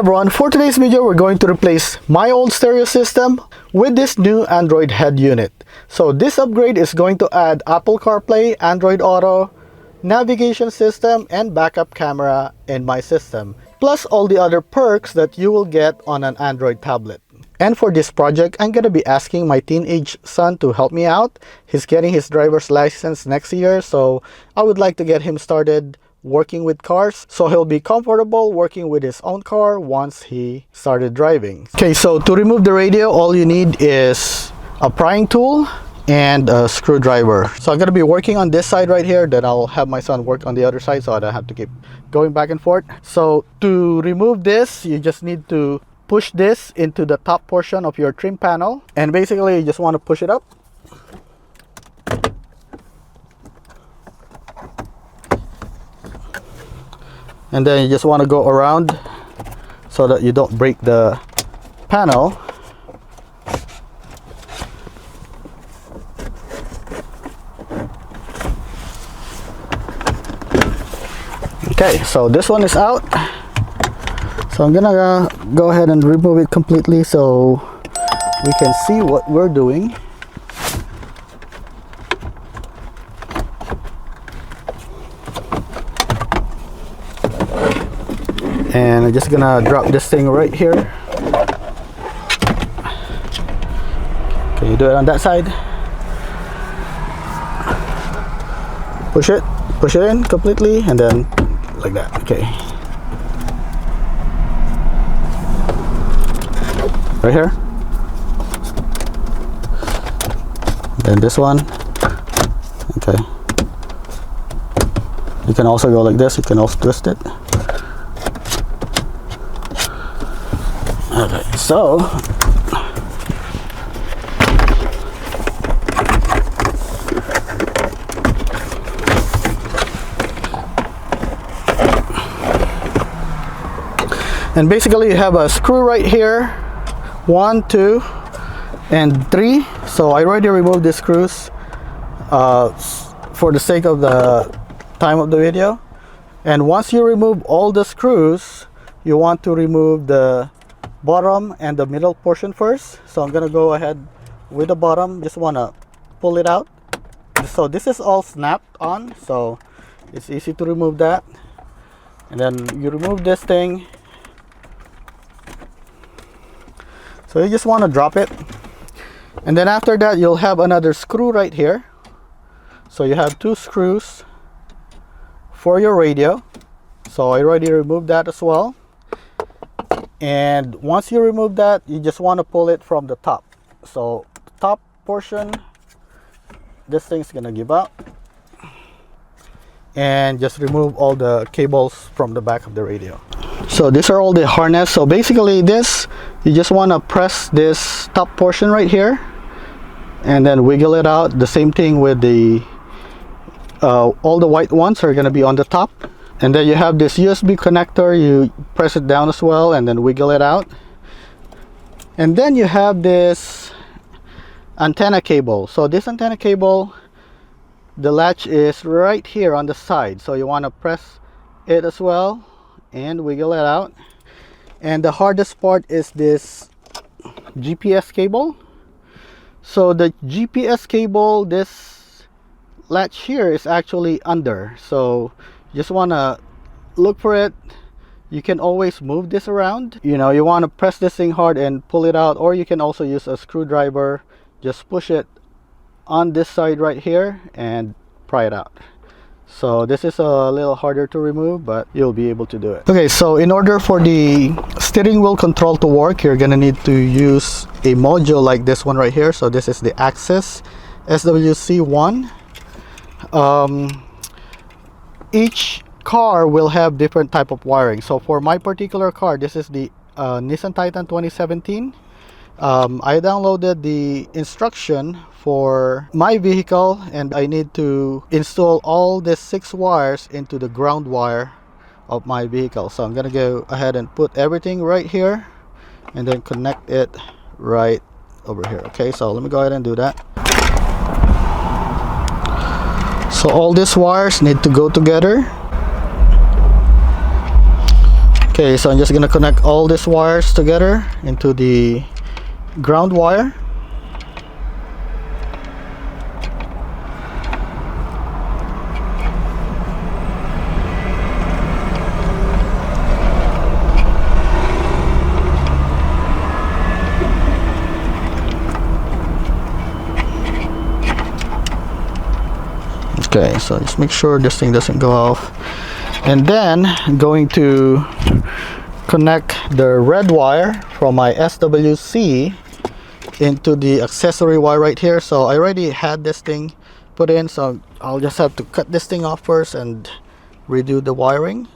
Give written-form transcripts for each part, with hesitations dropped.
everyone, for today's video we're going to replace my old stereo system with this new Android head unit. So this upgrade is going to add Apple CarPlay, Android Auto, navigation system, and backup camera in my system, plus all the other perks that you will get on an Android tablet. And for this project, I'm going to be asking my teenage son to help me out. He's getting his driver's license next year, so I would like to get him started working with cars so he'll be comfortable working with his own car once he started driving. Okay, so to remove the radio, all you need is a prying tool and a screwdriver. So I'm going to be working on this side right here, then I'll have my son work on the other side so I don't have to keep going back and forth. So to remove this, you just need to push this into the top portion of your trim panel, and basically you just want to push it up. And then you just want to go around so that you don't break the panel. Okay, so this one is out. So I'm gonna go ahead and remove it completely so we can see what we're doing. And I'm just gonna drop this thing right here. Can you do it on that side? Push it in completely, and then like that. Okay. Right here. Then this one. Okay. You can also go like this. You can also twist it. Okay, so and basically you have a screw right here, 1, 2, and 3. So I already removed the screws for the sake of the time of the video. And once you remove all the screws, you want to remove the bottom and the middle portion first. So I'm gonna go ahead with the bottom. Just wanna pull it out. So this is all snapped on, so it's easy to remove that. And then you remove this thing. So you just want to drop it, and then after that you'll have another screw right here. So you have 2 screws for your radio. So I already removed that as well. And once you remove that, you just want to pull it from the top. So the top portion, this thing's gonna give up, and just remove all the cables from the back of the radio. So these are all the harness. So basically this, you just want to press this top portion right here and then wiggle it out. The same thing with the all the white ones are going to be on the top. And then you have this USB connector. You press it down as well and then wiggle it out. And then you have this antenna cable. So this antenna cable, the latch is right here on the side. So you want to press it as well and wiggle it out. And the hardest part is this GPS cable. So the GPS cable, this latch here is actually under. So you just want to look for it. You can always move this around. You know, you want to press this thing hard and pull it out, or you can also use a screwdriver. Just push it on this side right here and pry it out. So this is a little harder to remove, but you'll be able to do it. Okay, so in order for the steering wheel control to work, you're gonna need to use a module like this one right here. So this is the Axis SWC 1. Each car will have different type of wiring. So for my particular car, this is the Nissan Titan 2017. I downloaded the instruction for my vehicle, and I need to install all the 6 wires into the ground wire of my vehicle. So I'm gonna go ahead and put everything right here and then connect it right over here. Okay, so let me go ahead and do that. So all these wires need to go together. Okay, so I'm just gonna connect all these wires together into the ground wire. Okay, so just make sure this thing doesn't go off. And then I'm going to connect the red wire from my SWC into the accessory wire right here. So I already had this thing put in, so I'll just have to cut this thing off first and redo the wiring.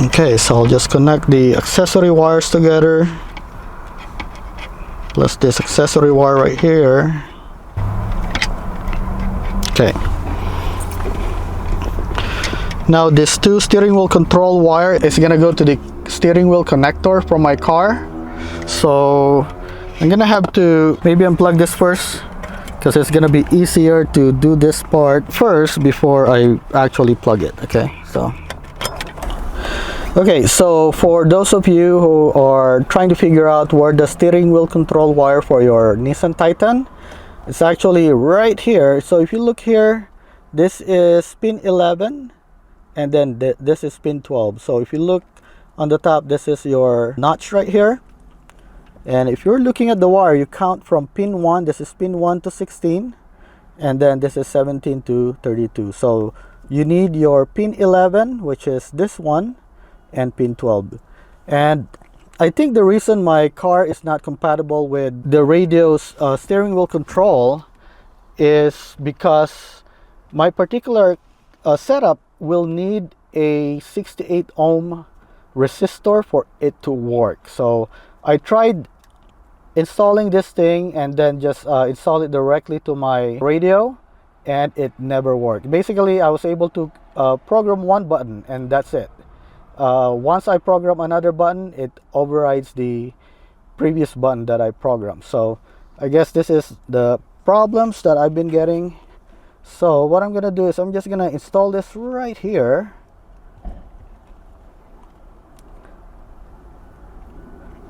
Okay, so I'll just connect the accessory wires together, plus this accessory wire right here. Okay. Now this 2 steering wheel control wire is gonna go to the steering wheel connector from my car. So I'm gonna have to maybe unplug this first, because it's gonna be easier to do this part first before I actually plug it. Okay, so for those of you who are trying to figure out where the steering wheel control wire for your Nissan Titan, it's actually right here. So if you look here, this is pin 11, and then this is pin 12. So if you look on the top, this is your notch right here. And if you're looking at the wire, you count from pin 1, this is pin 1 to 16, and then this is 17 to 32. So you need your pin 11, which is this one, and pin 12. And I think the reason my car is not compatible with the radio's steering wheel control is because my particular setup will need a 68 ohm resistor for it to work. So I tried installing this thing and then just install it directly to my radio, and it never worked. Basically, I was able to program one button, and that's it. Once I program another button, it overrides the previous button that I programmed. So I guess this is the problems that I've been getting. So what I'm gonna do is I'm just gonna install this right here,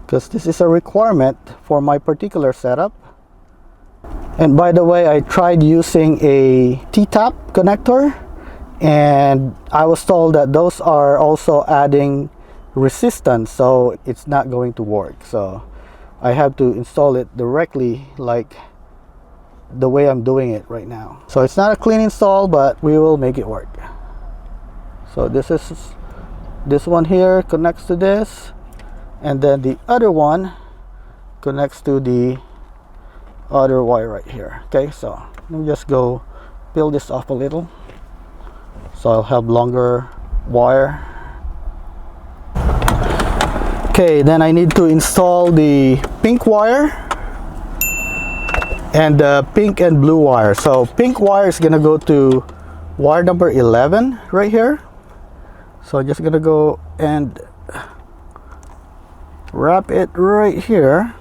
because this is a requirement for my particular setup. And by the way, I tried using a T-tap connector, and I was told that those are also adding resistance, so it's not going to work. So I have to install it directly like the way I'm doing it right now. So it's not a clean install, but we will make it work. So this one here connects to this, and then the other one connects to the other wire right here. Okay, so let me just go peel this off a little, so I'll have longer wire. Okay, then I need to install the pink wire and the pink and blue wire. So pink wire is gonna go to wire number 11 right here. So I'm just gonna go and wrap it right here.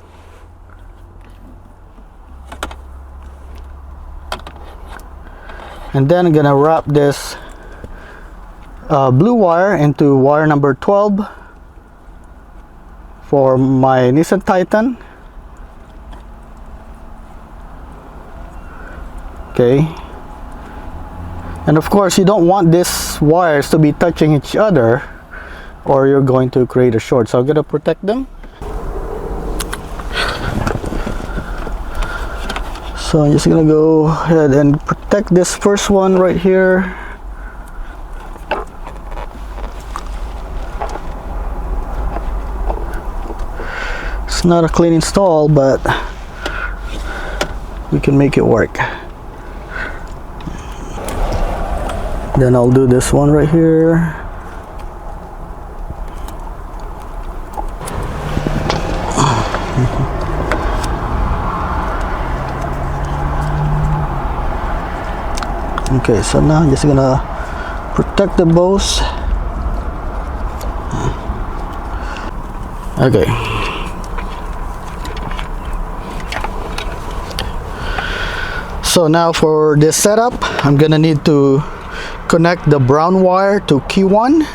And then I'm gonna wrap this blue wire into wire number 12 for my Nissan Titan. Okay, and of course you don't want these wires to be touching each other, or you're going to create a short. So I'm gonna protect them. So I'm just gonna go ahead and protect this first one right here. It's not a clean install, but we can make it work. Then I'll do this one right here. Okay, so now I'm just gonna protect the bows. Okay. So now for this setup, I'm gonna need to connect the brown wire to key 1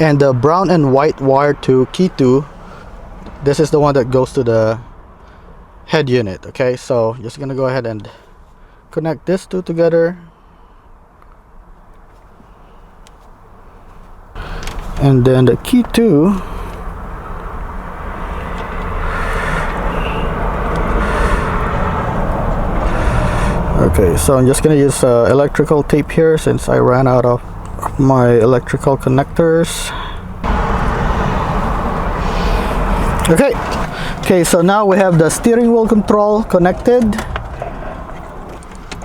and the brown and white wire to key 2. This is the one that goes to the head unit. Okay, so just gonna go ahead and connect these two together, and then the key 2 okay, so I'm just gonna use electrical tape here since I ran out of my electrical connectors. Okay, so now we have the steering wheel control connected.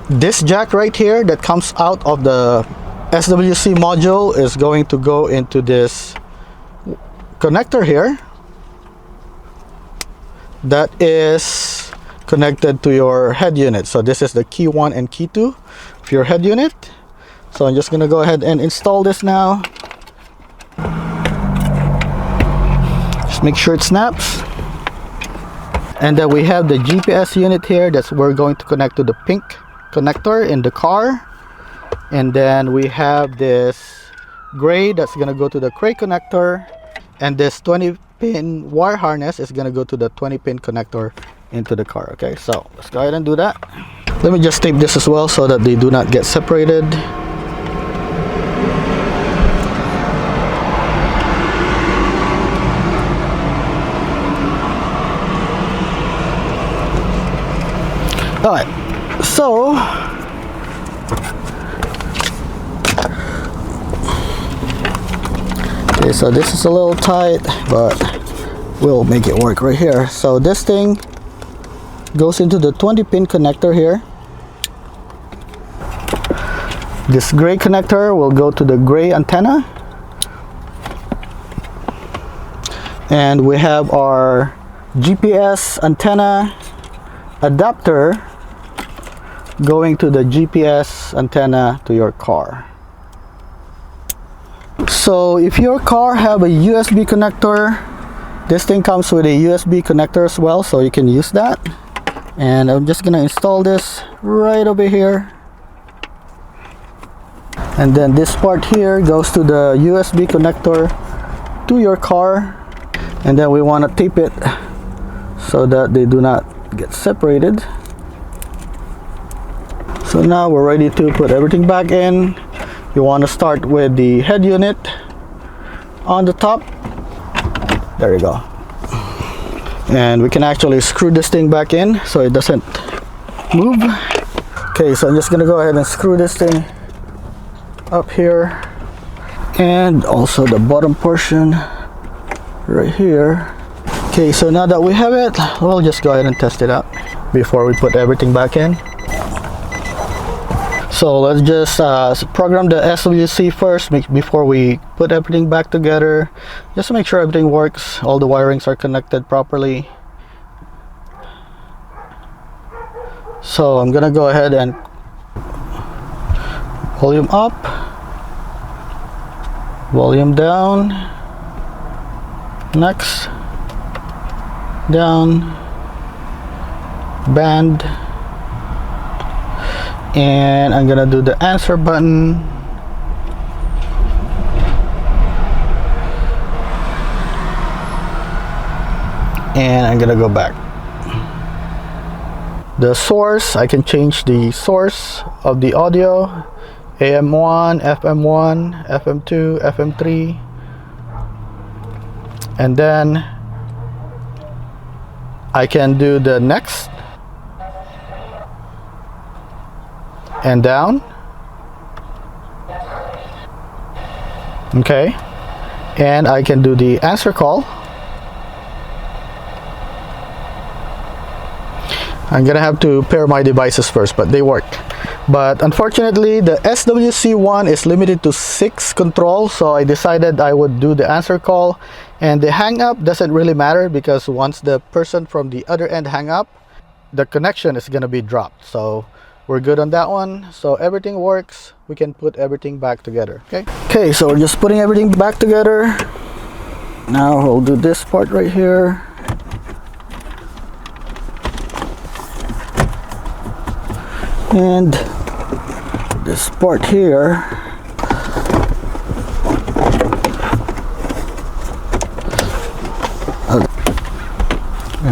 This jack right here that comes out of the SWC module is going to go into this connector here that is connected to your head unit. So this is the key 1 and key 2 of your head unit. So I'm just gonna go ahead and install this now. Just make sure it snaps. And then we have the GPS unit here that's we're going to connect to the pink connector in the car. And then we have this gray that's gonna go to the gray connector, and this 20-pin wire harness is gonna go to the 20-pin connector into the car. Okay, so let's go ahead and do that. Let me just tape this as well so that they do not get separated. Alright, so okay, so this is a little tight, but we'll make it work right here. So this thing goes into the 20-pin connector here. This gray connector will go to the gray antenna, and we have our GPS antenna adapter going to the GPS antenna to your car. So if your car have a USB connector, this thing comes with a USB connector as well, so you can use that. And I'm just gonna install this right over here, and then this part here goes to the USB connector to your car, and then we want to tape it so that they do not get separated. So now we're ready to put everything back in. You want to start with the head unit on the top. There you go. And we can actually screw this thing back in so it doesn't move. Okay, so I'm just gonna go ahead and screw this thing up here, and also the bottom portion right here. Okay, so now that we have it, we'll just go ahead and test it out before we put everything back in. So let's just program the SWC first before we put everything back together, just to make sure everything works, all the wirings are connected properly. So I'm gonna go ahead and volume up, volume down, next, down, band, and I'm gonna do the answer button, and I'm gonna go back. The source, I can change the source of the audio, AM1, FM1, FM2, FM3, and then I can do the next and down. Okay, and I can do the answer call. I'm gonna have to pair my devices first, but they work. But unfortunately, the SWC one is limited to 6 controls, so I decided I would do the answer call. And the hang up doesn't really matter, because once the person from the other end hang up, the connection is gonna be dropped. So we're good on that one. So everything works. We can put everything back together. Okay, so we're just putting everything back together. Now we'll do this part right here. And this part here.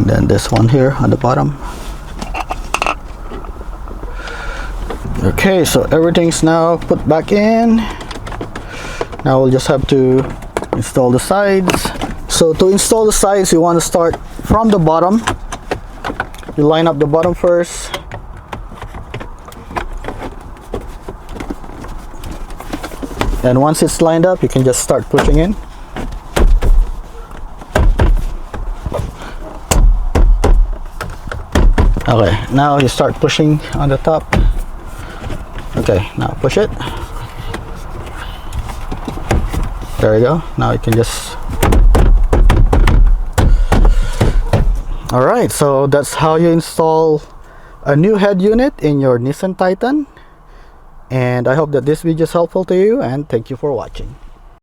and then this one here on the bottom. Okay, so everything's now put back in. Now we'll just have to install the sides. So to install the sides, you want to start from the bottom. You line up the bottom first. And once it's lined up, you can just start pushing in. Okay, now you start pushing on the top. Okay, now push it. There you go. Now you can just... Alright, so that's how you install a new head unit in your Nissan Titan. And I hope that this video is helpful to you, and thank you for watching.